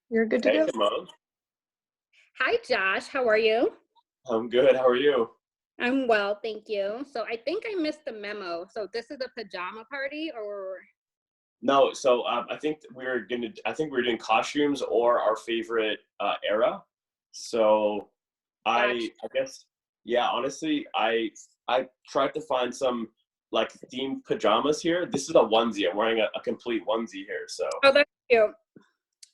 You're good to Hey, go. Kemone. Hi, Josh. How are you? I'm good. How are you? I'm well, thank you. So I think I missed the memo. So this is a pajama party or No, so I think I think we are doing costumes or our favorite era. So gotcha. I guess, yeah. Honestly, I tried to find some like themed pajamas here. This is a onesie. I'm wearing a complete onesie here. So Oh, that's cute.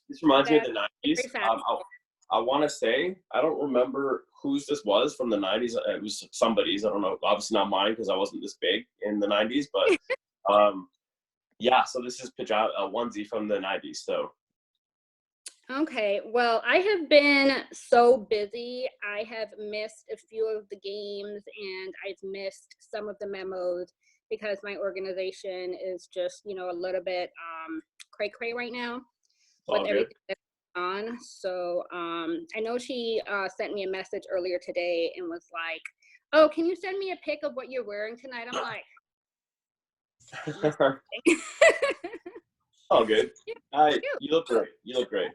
this reminds me of That's the '90s. very fashionable. I want to say I don't remember whose this was from the '90s. It was somebody's. I don't know. Obviously not mine because I wasn't this big in the '90s, but. Um, Yeah, so this is pajama a onesie from the '90s. So Okay, well, I have been so busy. I have missed a few of the games and I've missed some of the memos because my organization is just, a little bit cray cray right now it's with all good. everything that's going on. So I know she sent me a message earlier today and was like, "Oh, can you send me a pic of what you're wearing tonight?" I'm like, All good. Yeah, cute. You look great. You look great.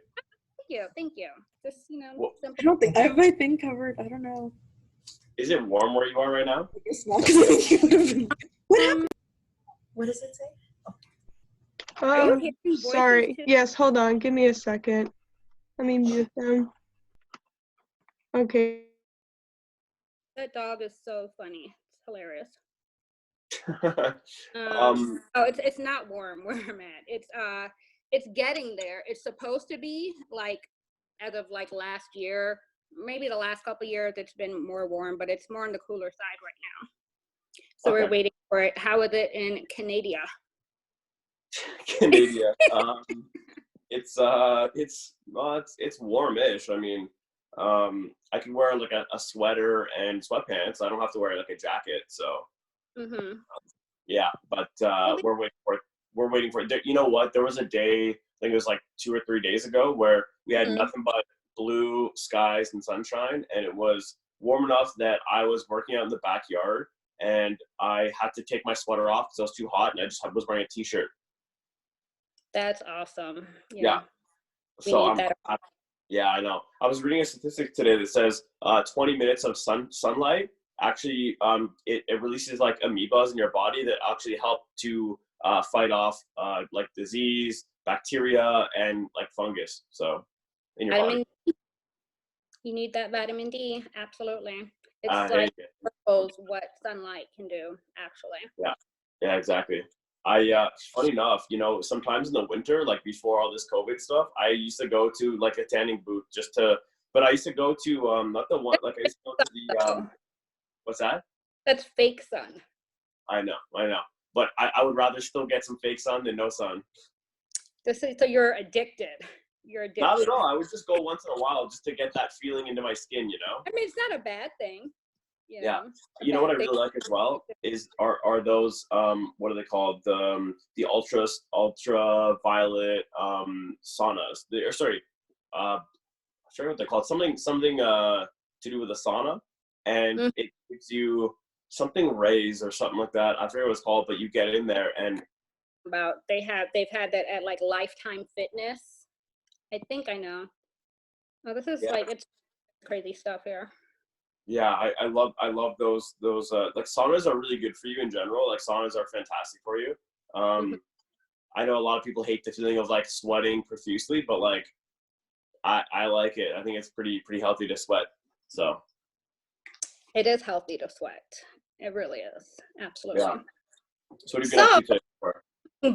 Thank you. Thank you. Just, Well, simple. I don't think I have my thing covered. I don't know. is it warm where you are right now? I guess not because I think you would have been. What happened? Um, What does it say? are you hearing voices Sorry. too? Yes, hold on. Give me a second. Let me mute them. Okay. That dog is so funny. It's hilarious. um, Oh, it's not warm where I'm at. It's getting there. It's supposed to be like as of like last year, maybe the last couple of years it's been more warm, but it's more on the cooler side right now. So we're okay. waiting for it. How is it in Canada? Canada. It's warmish. I mean, I can wear like a sweater and sweatpants. I don't have to wear like a jacket. So Mhm. yeah, but Really? we're waiting for it. We're waiting for it. You know what? There was a day, I think it was like 2 or 3 days ago, where we had Mhm. nothing but blue skies and sunshine, and it was warm enough that I was working out in the backyard, and I had to take my sweater off because it was too hot, and I just was wearing a t-shirt. That's awesome. Yeah, Yeah, we so need that. yeah, I know. I was reading a statistic today that says 20 minutes of sunlight actually it releases like amoebas in your body that actually help to fight off like disease, bacteria, and like fungus. So in your body. Vitamin You need that vitamin D. Absolutely. It's Hey, like triple what sunlight can do, actually. yeah, yeah, exactly. Funny enough, sometimes in the winter, like before all this COVID stuff, I used to go to like a tanning booth just to, but I used to go to not the one, like I used to go to the So what's that? that's fake sun. I know. But I would rather still get some fake sun than no sun. So you're addicted. You're Not addicted. at all. I would just go once in a while just to get that feeling into my skin, you know? I mean, it's not a bad thing. Yeah. A You know what bad I thing. really like as well is are those what are they called? The ultraviolet saunas. Or sorry, I forget what they're called. Something to do with a sauna, and Mhm. it gives you something rays or something like that. I forget what it's called, but you get in there and About they've had that at like Lifetime Fitness. I think I know. Oh, this is yeah, like it's crazy stuff here. yeah, I love those like saunas are really good for you in general. Like saunas are fantastic for you. Mhm. Um, I know a lot of people hate the feeling of like sweating profusely, but like I like it. I think it's pretty healthy to sweat. So It is healthy to sweat. It really is. yeah. Absolutely. So what have you been up So to today?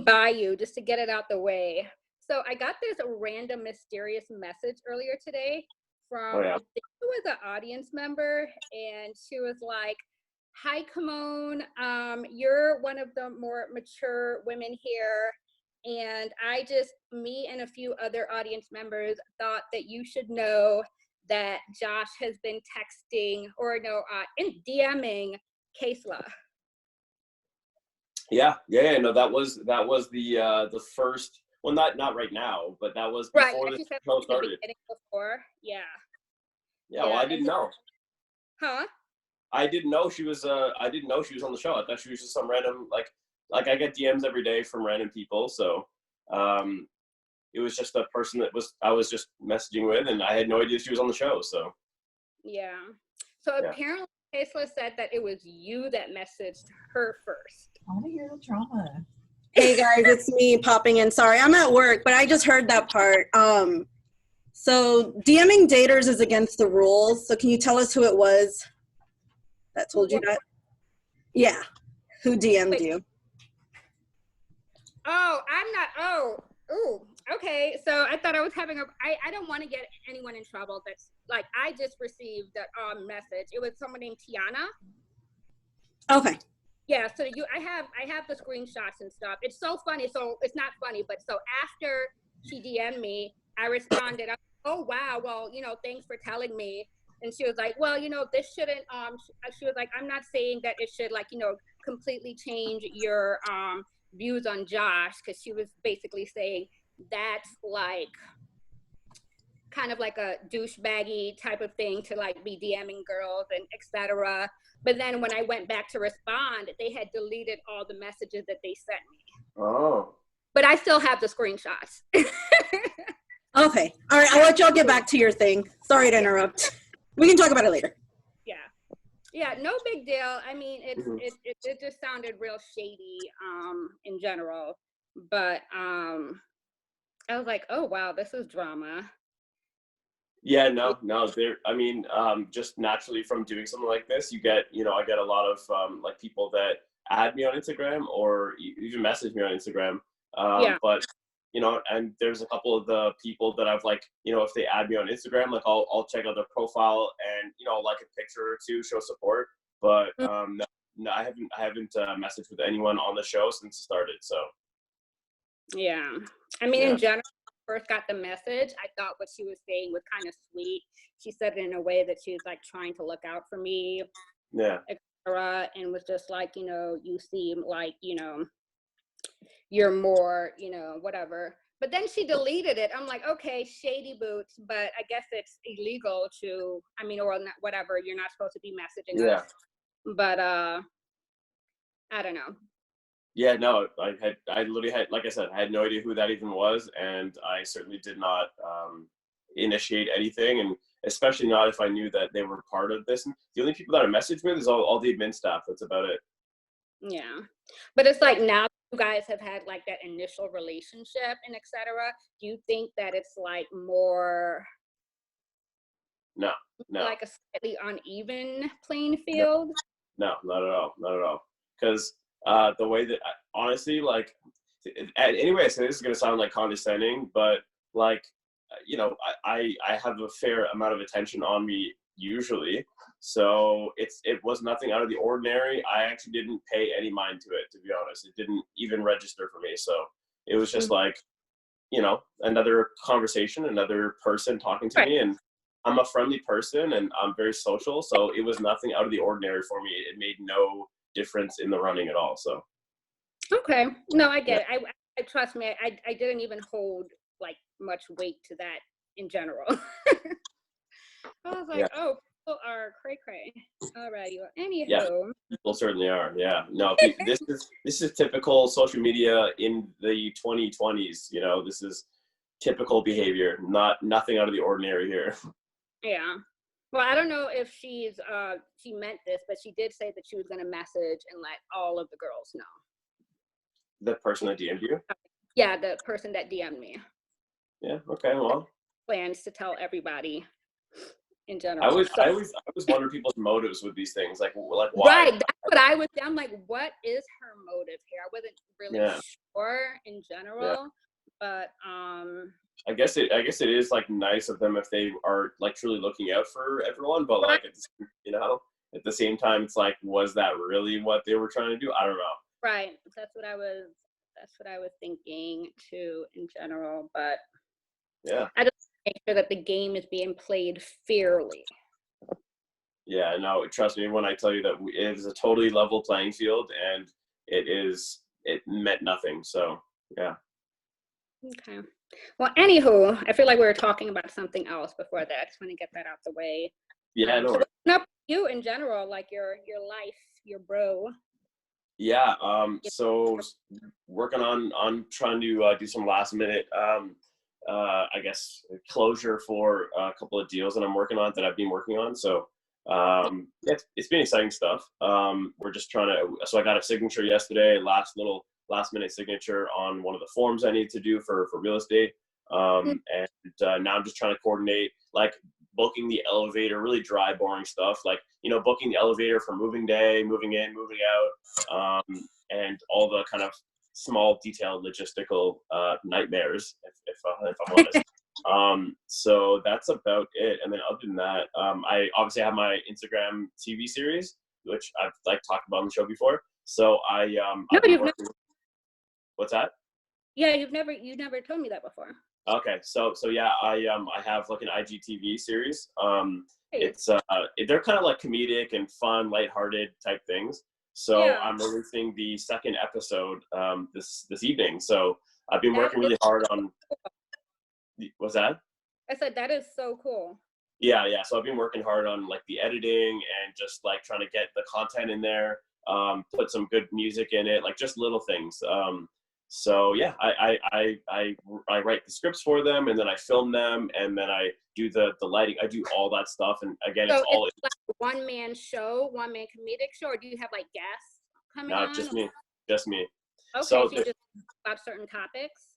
by you just to get it out the way. So I got this random mysterious message earlier today Oh from yeah. I think it was an audience member, and she was like, "Hi, Kemone. You're one of the more mature women here, and me and a few other audience members thought that you should know that Josh has been texting or no, in DMing Kaysla." Yeah. No, that was the first. Well, not right now, but that was Right. before Yeah, the she said show in the started. beginning before. Yeah. Yeah. Well, Yeah. I And didn't know. huh? I didn't know she was. I didn't know she was on the show. I thought she was just some random like I get DMs every day from random people. So, um, it was just a person that I was just messaging with, and I had no idea she was on the show. So Yeah. So Yeah. apparently, Tesla said that it was you that messaged her first. I want to hear the drama. Hey guys, it's me popping in. Sorry, I'm at work, but I just heard that part. So DMing daters is against the rules. So can you tell us who it was that told you that? Yeah, who DM'd Wait. you? Oh, I'm not. Oh, ooh. Okay. So I thought I was having I don't want to get anyone in trouble. That's like, I just received a message. It was someone named Tiana. Okay. Yeah. So I have the screenshots and stuff. It's so funny. So it's not funny, but so after she DM'd me, I responded, oh, wow. Well, thanks for telling me. And she was like, well, this shouldn't, she was like, I'm not saying that it should completely change your, views on Josh, because she was basically saying that's like kind of like a douchebaggy type of thing to be DMing girls and etc. But then when I went back to respond, they had deleted all the messages that they sent me. Oh. But I still have the screenshots. Okay. All right. I'll let y'all get back to your thing. Sorry to interrupt. We can talk about it later. Yeah, no big deal. I mean, it just sounded real shady in general. But I was like, oh wow, this is drama. Yeah, no. I mean, just naturally from doing something like this, you get, I get a lot of people that add me on Instagram or even message me on Instagram. But and there's a couple of the people that I've if they add me on Instagram, I'll check out their profile and like a picture or two, show support. But no, I haven't messaged with anyone on the show since it started. So yeah, I mean, in general, when I first got the message, I thought what she was saying was kind of sweet. She said it in a way that she was trying to look out for me, etc. And was just like, you seem like you're more, whatever. But then she deleted it. I'm like, okay, shady boots, but I guess it's illegal to, or not, whatever. You're not supposed to be messaging us. But I don't know. Yeah, no, I literally had, like I said, I had no idea who that even was, and I certainly did not initiate anything, and especially not if I knew that they were part of this. And the only people that I messaged with is all the admin staff. That's about it. Yeah, but it's now you guys have had that initial relationship and etc. Do you think that it's more No. like a slightly uneven playing field? No, not at all. Because the way that honestly, anyway, I say this is gonna sound condescending, but I have a fair amount of attention on me usually. So it was nothing out of the ordinary. I actually didn't pay any mind to it, to be honest. It didn't even register for me. So it was just another conversation, another person talking to me, and I'm a friendly person and I'm very social. So it was nothing out of the ordinary for me. It made no difference in the running at all. So. Okay. No, I get it. I trust me. I didn't even hold much weight to that in general. I was like, oh, people are cray. Alrighty. Well, anywho. Yeah, people certainly are. Yeah. No, this is typical social media in the 2020s. This is typical behavior. Nothing out of the ordinary here. Yeah. Well, I don't know if she meant this, but she did say that she was going to message and let all of the girls know. The person that DM'd you? Yeah, the person that DM'd me. Yeah. Okay. Well. Plans to tell everybody in general. I always wonder people's motives with these things, why? Right. That's what I was. I'm like, what is her motive here? I wasn't really sure in general, but I guess it is nice of them if they are truly looking out for everyone, but at the same time, it's was that really what they were trying to do? I don't know. Right. That's what I was thinking too in general, but yeah, I just make sure that the game is being played fairly. Yeah, no, trust me when I tell you that it is a totally level playing field, and it meant nothing. So yeah. Okay. Well, anywho, I feel like we were talking about something else before that. I just want to get that out the way. Yeah, no. So you in general, your life, your bro. Yeah. So working on trying to do some last minute I guess, closure for a couple of deals that I'm working on, that I've been working on. So it's been exciting stuff. We're just trying to, so I got a signature yesterday, last minute signature on one of the forms I need to do for real estate. And now I'm just trying to coordinate, like, booking the elevator, really dry, boring stuff, like, booking the elevator for moving day, moving in, moving out, and all the kind of small, detailed, logistical nightmares, if I'm honest. So that's about it. And then other than that, I obviously have my Instagram TV series, which I've like talked about on the show before. So I've been working. What's that? Yeah, you never told me that before. Okay, so yeah, I have like an IGTV series. Hey. It's they're kind of like comedic and fun, lighthearted type things. So Yeah. I'm releasing the second episode this evening. So I've been working really hard on. What's that? I said that is so cool. Yeah. So I've been working hard on like the editing and just like trying to get the content in there, put some good music in it, like just little things. So yeah, I write the scripts for them, and then I film them, and then I do the lighting. I do all that stuff, and again, So it's all like a one-man show, one-man comedic show, or do you have like guests coming on? just me. Okay, So you just about certain topics.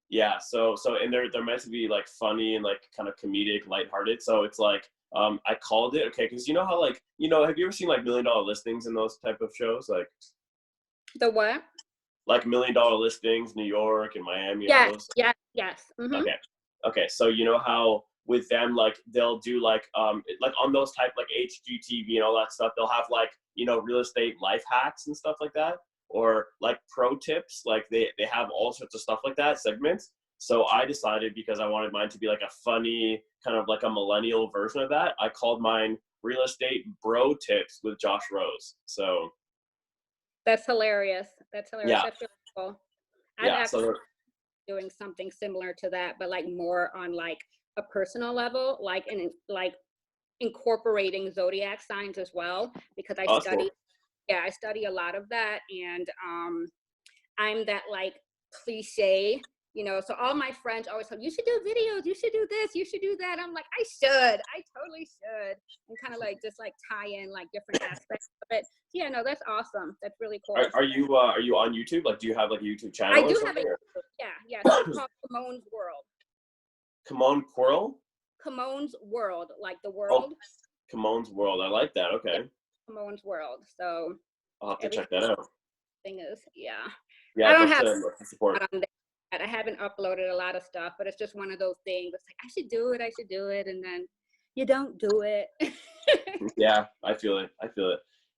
Yeah, so and they're meant to be like funny and like kind of comedic, lighthearted. So it's like I called it, okay, because you know how like have you ever seen like $1 Million Listings and those type of shows, like The what? like $1 Million Listings, New York and Miami? Yes. Mm-hmm. Okay. So you know how with them, like they'll do like on those type like HGTV and all that stuff, they'll have like real estate life hacks and stuff like that, or like pro tips, like they have all sorts of stuff like that, segments. So I decided, because I wanted mine to be like a funny kind of like a millennial version of that, I called mine Real Estate Bro Tips with Josh Rose. So That's hilarious. That's yeah. That's really cool. Yeah, I'm actually doing something similar to that, but like more on like a personal level, like incorporating zodiac signs as well, because I study. Cool. Yeah, I study a lot of that, and I'm that like cliche, so all my friends always tell me, you should do videos, you should do this, you should do that. I'm like, I totally should, and kind of like just like tie in like different aspects of it. Yeah, no, that's awesome. That's really cool. Are you on YouTube? Like, do you have like a YouTube channel? I do have a YouTube. Yeah. So it's called Kemone's World. Kemone Quirrell? Kemone's World, like the world. Oh, Kemone's World. I like that. Okay. Kemone's World. So I'll have to check that out. Thing is, yeah. Yeah, I don't have support. I haven't uploaded a lot of stuff, but it's just one of those things. It's like I should do it, and then you don't do it. Yeah, I feel it.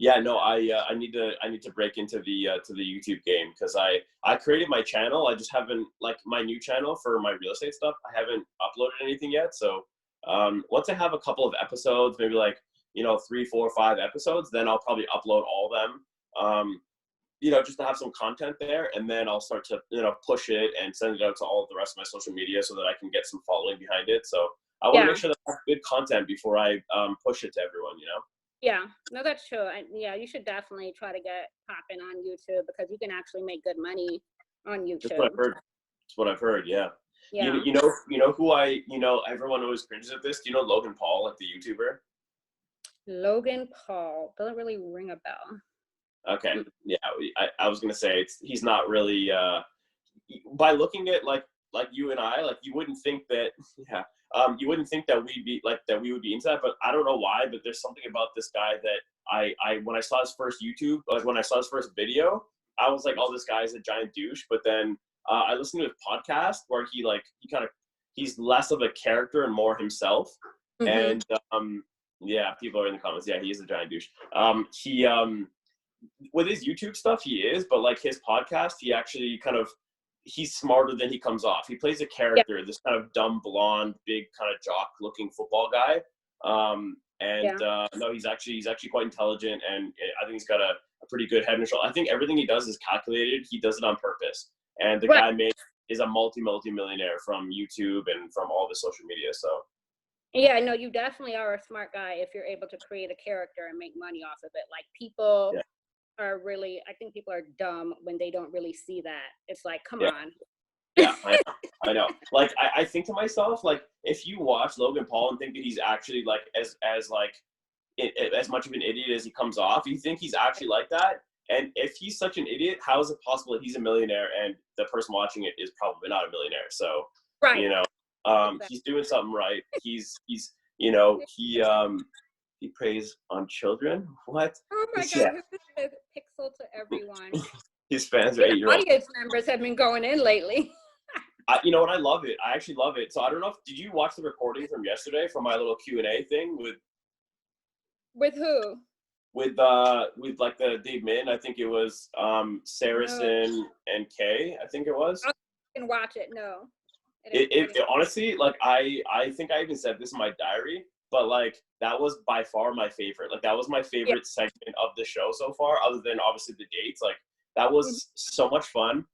Yeah, no, I need to break into the YouTube game, because I created my channel. I just haven't, like, my new channel for my real estate stuff, I haven't uploaded anything yet. So once I have a couple of episodes, maybe like 3, 4, 5 episodes, then I'll probably upload all of them. Just to have some content there, and then I'll start to push it and send it out to all of the rest of my social media so that I can get some following behind it. So I want to make sure that I have good content before I push it to everyone. Yeah, no, that's true. You should definitely try to get popping on YouTube, because you can actually make good money on YouTube. That's what I've heard. Yeah. Yeah. You know who everyone always cringes at this. Do you know Logan Paul, like the YouTuber? Logan Paul doesn't really ring a bell. Okay. Yeah, I was gonna say he's not really. By looking at like you and I, like you wouldn't think that. Yeah. You wouldn't think that we would be into that, but I don't know why. But there's something about this guy that I when I saw his first YouTube, like when I saw his first video, I was like, oh, this guy is a giant douche. But then I listened to his podcast where he's less of a character and more himself. Mm-hmm. And yeah, people are in the comments. Yeah, he is a giant douche. He with his YouTube stuff, he is, but like his podcast, he actually he's smarter than he comes off. He plays a character, this kind of dumb, blonde, big kind of jock-looking football guy. No, he's actually quite intelligent, and I think he's got a pretty good head and shoulder. I think everything he does is calculated. He does it on purpose, and the guy is a multi-millionaire from YouTube and from all the social media. So. Yeah, no, you definitely are a smart guy if you're able to create a character and make money off of it. Like people. Yeah. I think people are dumb when they don't really see that. It's like, come on. Yeah, I know. Like, I think to myself, like, if you watch Logan Paul and think that he's actually like as much of an idiot as he comes off, you think he's actually like that. And if he's such an idiot, how is it possible that he's a millionaire and the person watching it is probably not a millionaire? So, Right. you know, Exactly. he's doing something right. He's you know, he preys on children. What? Oh my Yeah. God, who says pixel to everyone? His fans are 8-year-olds. Audience members have been going in lately. You know what? I love it. I actually love it. So I don't know did you watch the recording from yesterday from my little Q&A thing With who? with like the Dave Min? I think it was Saracen and Kay. I think it was. I can watch it. No. It honestly, like, I think I even said this in my diary, but like that was by far my favorite. Like that was my favorite segment of the show so far, other than obviously the dates. Like that was so much fun.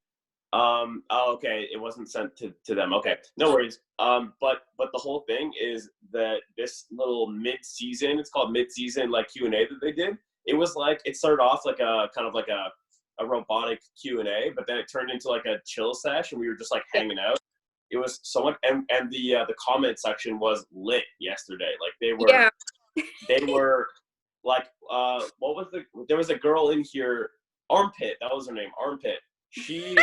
Oh, okay, it wasn't sent to them. Okay, no worries. But the whole thing is that this little mid-season, it's called mid-season like Q&A that they did. It was like it started off like a kind of like a robotic Q&A, but then it turned into like a chill sesh, and we were just like hanging out. It was so much, and the comment section was lit yesterday. Like they were like what was there was a girl in here, Armpit, that was her name, Armpit. She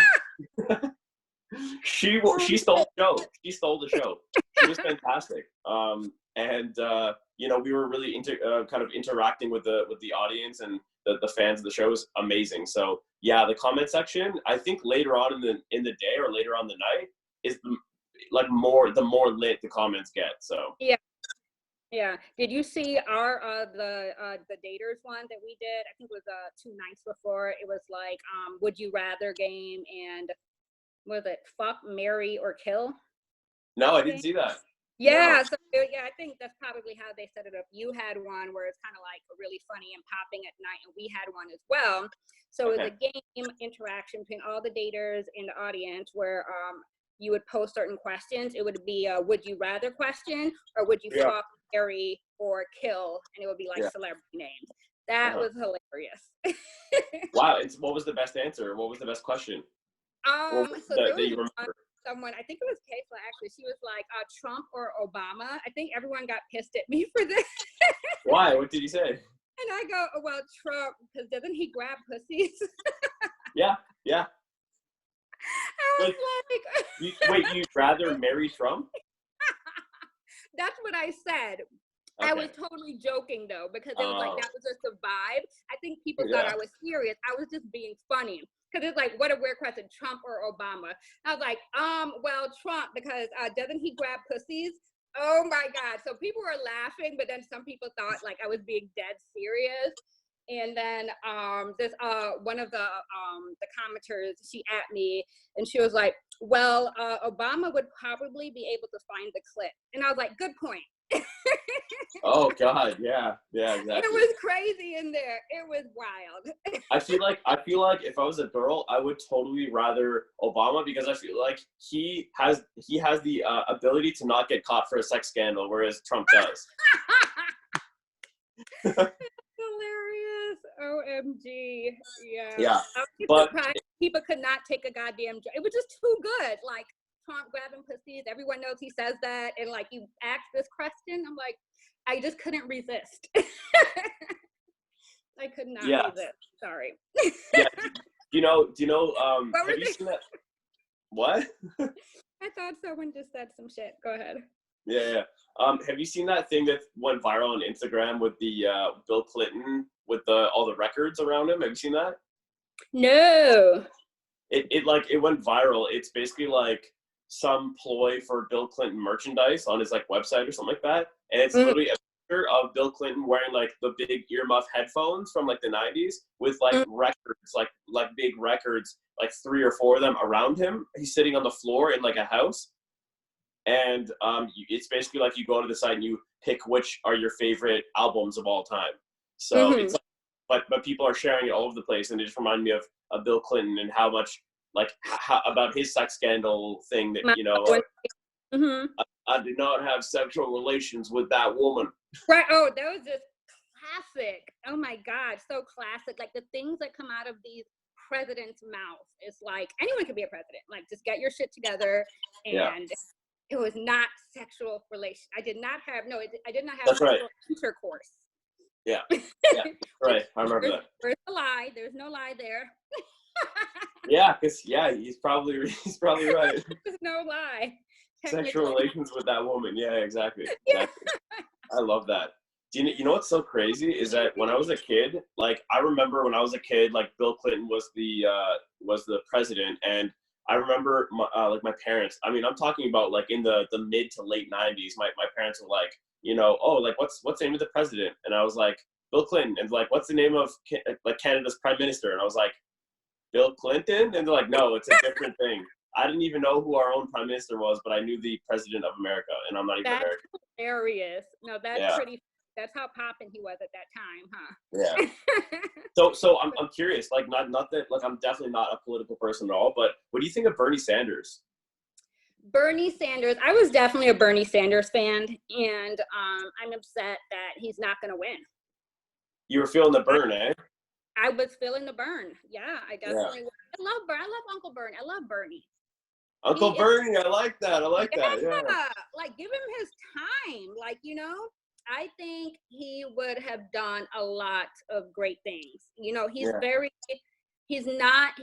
stole the show. She stole the show. She was fantastic. And you know, we were really kind of interacting with the audience and the fans of the show was amazing. So yeah, the comment section, I think later on in the day or later on the night is the more lit the comments get. So yeah. Did you see our the daters one that we did? I think it was 2 nights before. It was like would you rather game and was it fuck, marry, or kill? No, I didn't see that. Yeah, No. so yeah, I think that's probably how they set it up. You had one where it's kind of like really funny and popping at night, and we had one as well. So it was a game interaction between all the daters in the audience where you would post certain questions. It would be a would you rather question, or would you fuck, marry, or kill, and it would be like celebrity names. That was hilarious. Wow, what was the best answer? What was the best question? So there that you was remember? someone, I think it was Kayla actually, she was like Trump or Obama. I think everyone got pissed at me for this. Why? What did you say? And I go, oh, well, Trump, because doesn't he grab pussies? Yeah. I was Wait, you'd rather marry Trump? That's what I said. Okay. I was totally joking though, because it was like that was just a vibe. I think people thought I was serious. I was just being funny. Because it's like, what a weird question, Trump or Obama? I was like, well, Trump, because doesn't he grab pussies? Oh my God. So people were laughing, but then some people thought like I was being dead serious. And then this one of the commenters, she at me and she was like, well, Obama would probably be able to find the clip. And I was like, good point. Oh God, yeah, exactly. It was crazy in there. It was wild. I feel like if I was a girl, I would totally rather Obama, because I feel like he has the ability to not get caught for a sex scandal, whereas Trump does. Hilarious. OMG. Yeah. But people could not take a goddamn joke. It was just too good. Like Trump grabbing pussies. Everyone knows he says that. And like you ask this question, I'm like, I just couldn't resist. I could not resist. Sorry. Yeah. Do you know have you seen that? What? I thought someone just said some shit. Go ahead. Yeah. Have you seen that thing that went viral on Instagram with the Bill Clinton with all the records around him? Have you seen that? No. It went viral. It's basically like some ploy for Bill Clinton merchandise on his like website or something like that. And it's literally a picture of Bill Clinton wearing like the big earmuff headphones from like the 90s with like records, like big records, like 3 or 4 of them around him. He's sitting on the floor in like a house. And it's basically like you go to the site and you pick which are your favorite albums of all time. So it's like, but people are sharing it all over the place, and it just reminded me of Bill Clinton and how much about his sex scandal thing that I did not have sexual relations with that woman. Right. Oh, that was just classic. Oh my God, so classic. Like the things that come out of these president's mouth is like, anyone can be a president. Like, just get your shit together. Yeah. And it was not sexual relation. I did not have That's right. sexual intercourse. Yeah. Yeah. Right. I remember that. Where's the lie? There's no lie there. Yeah, because he's probably right. There's no lie. Sexual relations with that woman. Yeah, exactly. Exactly. I love that. You know what's so crazy is that when I was a kid, like I remember when I was a kid, like Bill Clinton was the president, and I remember like my parents. I mean, I'm talking about like in the mid to late '90s. My parents were like, oh, like what's the name of the president? And I was like, Bill Clinton. And like, what's the name of like Canada's prime minister? And I was like, Bill Clinton. And they're like, no, it's a different thing. I didn't even know who our own prime minister was, but I knew the president of America, and I'm not even That's American. hilarious. No, that's Yeah. pretty. That's how poppin' he was at that time, huh? Yeah. So I'm curious, like not that like I'm definitely not a political person at all, but what do you think of Bernie Sanders? Bernie Sanders. I was definitely a Bernie Sanders fan, and I'm upset that he's not going to win. You were feeling the burn, eh? I was feeling the burn. Yeah, I definitely. I love Bernie. I love Uncle Bernie. I love Bernie. Uncle Bernie, I like that. I like that. Yeah. Like, give him his time. Like, I think he would have done a lot of great things. He's not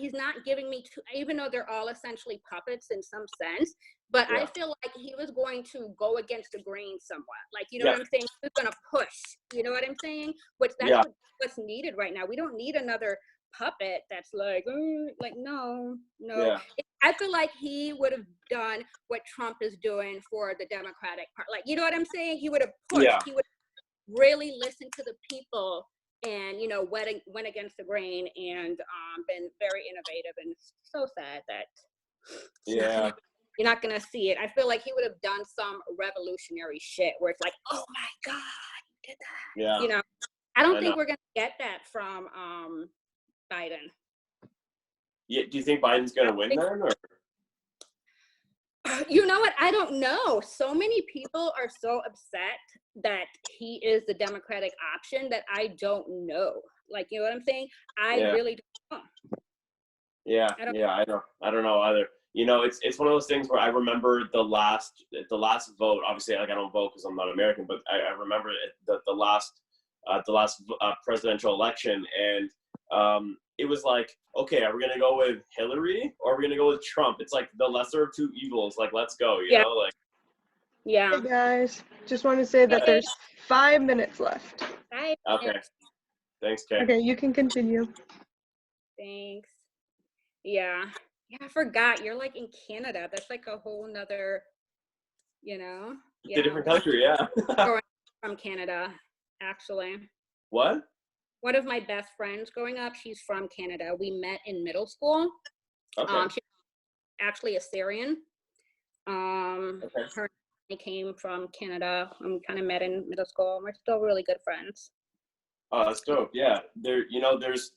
giving me even though they're all essentially puppets in some sense, but I feel like he was going to go against the grain somewhat. Like, what I'm saying? He was going to push, you know what I'm saying? What's needed right now. We don't need another puppet that's like no. Yeah. I feel like he would have done what Trump is doing for the Democratic Party. Like, you know what I'm saying? He would have pushed. Yeah. He would really listen to the people and went against the grain and been very innovative. And it's so sad that you're not gonna see it. I feel like he would have done some revolutionary shit where it's like, oh my god, you did that. Yeah. I don't think we're gonna get that from Biden. Yeah. Do you think Biden's gonna win then, or? You know what? I don't know. So many people are so upset that he is the Democratic option that I don't know. Like, you know what I'm saying? I really don't know. Yeah, I don't know either. It's one of those things where I remember the last vote. Obviously, like I don't vote because I'm not American, but I remember the last presidential election, and it was like, okay, are we gonna go with Hillary or are we gonna go with Trump? It's like the lesser of two evils. Like, let's go. You know, like. Yeah. Hey guys, just want to say that there's 5 minutes left. Okay. Thanks, Kay. Okay, you can continue. Thanks. Yeah, I forgot. You're like in Canada. That's like a whole nother, It's a different country, yeah. From Canada, actually. What? One of my best friends growing up, she's from Canada. We met in middle school. Okay. She's actually a Syrian. Her family came from Canada. We kind of met in middle school. We're still really good friends. Oh, that's dope. Yeah. There's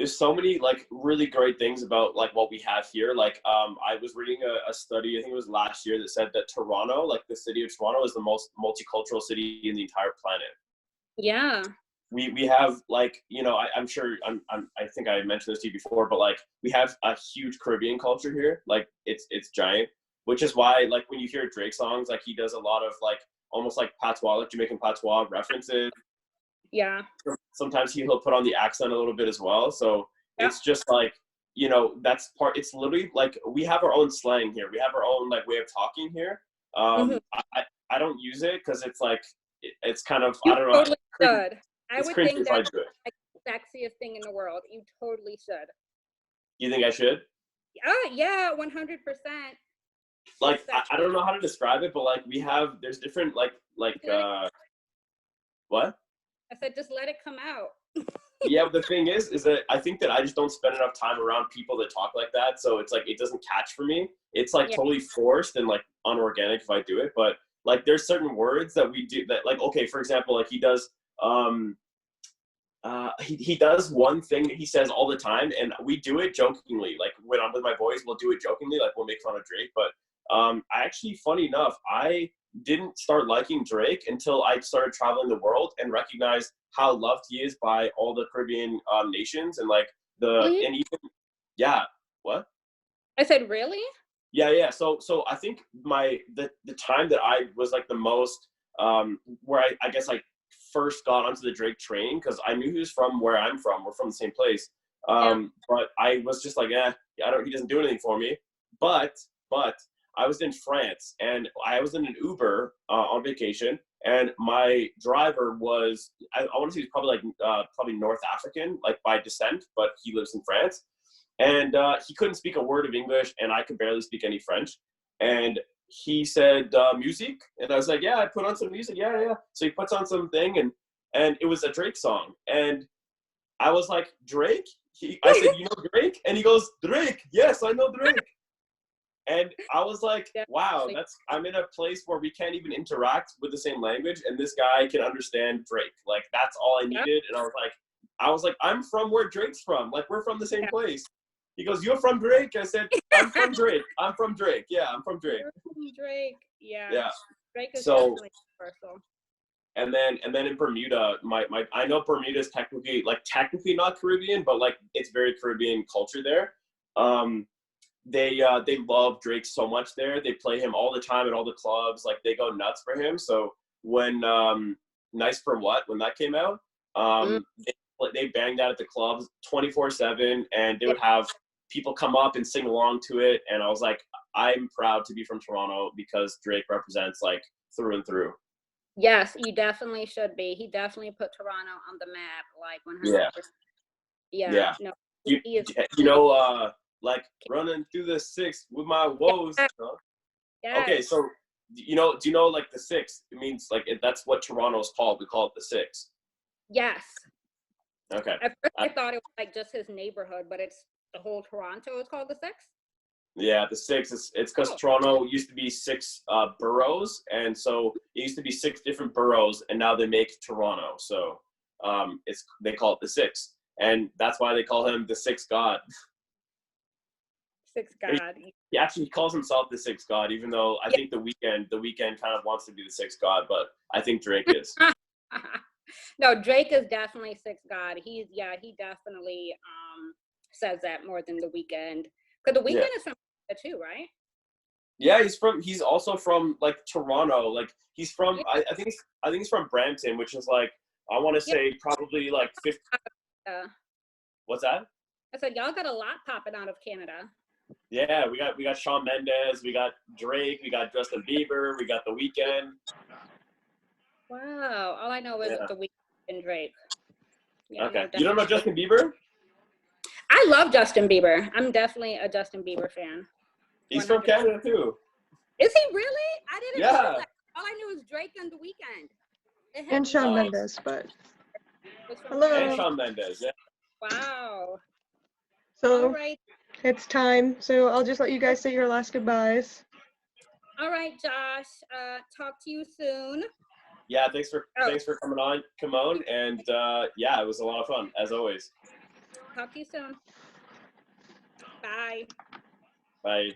so many like really great things about like what we have here. Like I was reading a study, I think it was last year, that said that Toronto, like the city of Toronto, is the most multicultural city in the entire planet. Yeah. We have like, I'm sure I think I mentioned this to you before, but like we have a huge Caribbean culture here. Like it's giant, which is why like when you hear Drake songs, like he does a lot of like almost like patois, like Jamaican patois references. Yeah. Sometimes he'll put on the accent a little bit as well. So it's just like, that's part, it's literally like we have our own slang here. We have our own like way of talking here. I don't use it because it's like, it's kind of, I don't know. Totally should. I would think that's like the sexiest thing in the world. You totally should. You think I should? Yeah, 100%. Like, I don't know how to describe it, but like there's different what? I said, just let it come out. Yeah, but the thing is that I think that I just don't spend enough time around people that talk like that. So it's like, it doesn't catch for me. It's like totally forced and like unorganic if I do it. But like, there's certain words that we do that, like, okay, for example, like he does, he does one thing that he says all the time, and we do it jokingly. Like when I'm with my boys, we'll do it jokingly. Like we'll make fun of Drake. But I actually, funny enough, I didn't start liking Drake until I started traveling the world and recognized how loved he is by all the Caribbean nations, and like and Yeah. What? I said, really? Yeah. So I think the time that I was like the most where I guess I first got onto the Drake train, because I knew he was from where I'm from. We're from the same place. But I was just like, he doesn't do anything for me. But I was in France and I was in an Uber on vacation, and my driver was I want to say he's probably probably North African, like by descent, but he lives in France. And he couldn't speak a word of English, and I could barely speak any French. And he said, music? And I was like, yeah, I put on some music. Yeah. So he puts on something, and it was a Drake song. And I was like, Drake? I said, you know Drake? And he goes, Drake. Yes, I know Drake. And I was like, wow, I'm in a place where we can't even interact with the same language, and this guy can understand Drake. Like, that's all I needed. And I was like, I'm from where Drake's from. Like, we're from the same place. He goes, you're from Drake? I said, I'm from Drake. I'm from Drake. Yeah, I'm from Drake. You're from Drake. Yeah. Yeah. Drake is definitely universal. And then in Bermuda, I know Bermuda is technically not Caribbean, but like it's very Caribbean culture there. They love Drake so much there. They play him all the time at all the clubs. Like they go nuts for him. So when Nice for What, when that came out, they banged out at the clubs 24/7, and they would have people come up and sing along to it. And I was like, I'm proud to be from Toronto because Drake represents like through and through. Yes, you definitely should be. He definitely put Toronto on the map, like 100%. Yeah. No, he is. Like running through the six with my woes. Yes. Yes. Okay, so do you know like the six? It means like that's what Toronto's called. We call it the six. Yes. Okay. At first I thought it was like just his neighborhood, but it's the whole Toronto is called the six? Yeah, the six. It's because Toronto used to be six boroughs, and so it used to be six different boroughs, and now they make Toronto. So they call it the six, and that's why they call him the sixth god. Sixth god. He calls himself the sixth god, even though I think the weekend kind of wants to be the sixth god, but I think Drake is. No, Drake is definitely sixth god. He definitely says that more than the weekend. Because the weekend is from too, right? Yeah, he's also from like Toronto. Like he's from I think he's from Brampton, which is like I want to say probably like 50. What's that? I said y'all got a lot popping out of Canada. Yeah, we got Shawn Mendes, we got Drake, we got Justin Bieber, we got The Weeknd. Wow, all I know is The Weeknd and Drake. Yeah, okay, you don't know Justin Bieber? I love Justin Bieber. I'm definitely a Justin Bieber fan. He's 100%. From Canada too. Is he really? I didn't know that. All I knew was Drake and The Weeknd. And Shawn Mendes, but hello. And Shawn Mendes, yeah. Wow. So all right. It's time. So I'll just let you guys say your last goodbyes. All right, Josh. Talk to you soon. Yeah, thanks for coming on, Kemone, and it was a lot of fun as always. Talk to you soon. Bye. Bye.